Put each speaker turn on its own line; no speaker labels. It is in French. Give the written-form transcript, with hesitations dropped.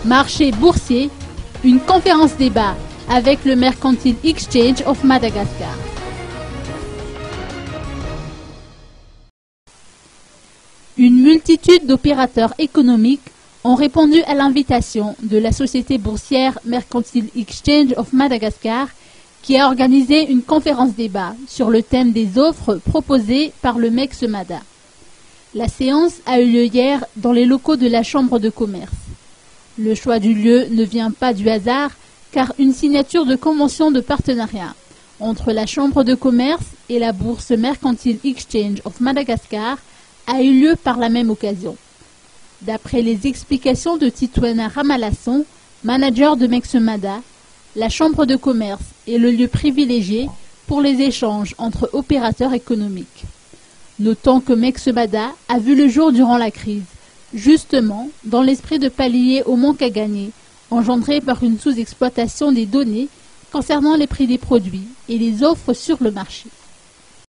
Marché boursier, une conférence débat avec le Mercantile Exchange of Madagascar. Une multitude d'opérateurs économiques ont répondu à l'invitation de la société boursière Mercantile Exchange of Madagascar qui a organisé une conférence débat sur le thème des offres proposées par le MEX-MADA. La séance a eu lieu hier dans les locaux de la Chambre de commerce. Le choix du lieu ne vient pas du hasard car une signature de convention de partenariat entre la Chambre de commerce et la Bourse Mercantile Exchange of Madagascar a eu lieu par la même occasion. D'après les explications de Titouana Ramalasson, manager de MEX-MADA, la Chambre de commerce est le lieu privilégié pour les échanges entre opérateurs économiques. Notons que MEX-MADA a vu le jour durant la crise, justement dans l'esprit de pallier au manque à gagner, engendré par une sous-exploitation des données concernant les prix des produits et les offres sur le marché.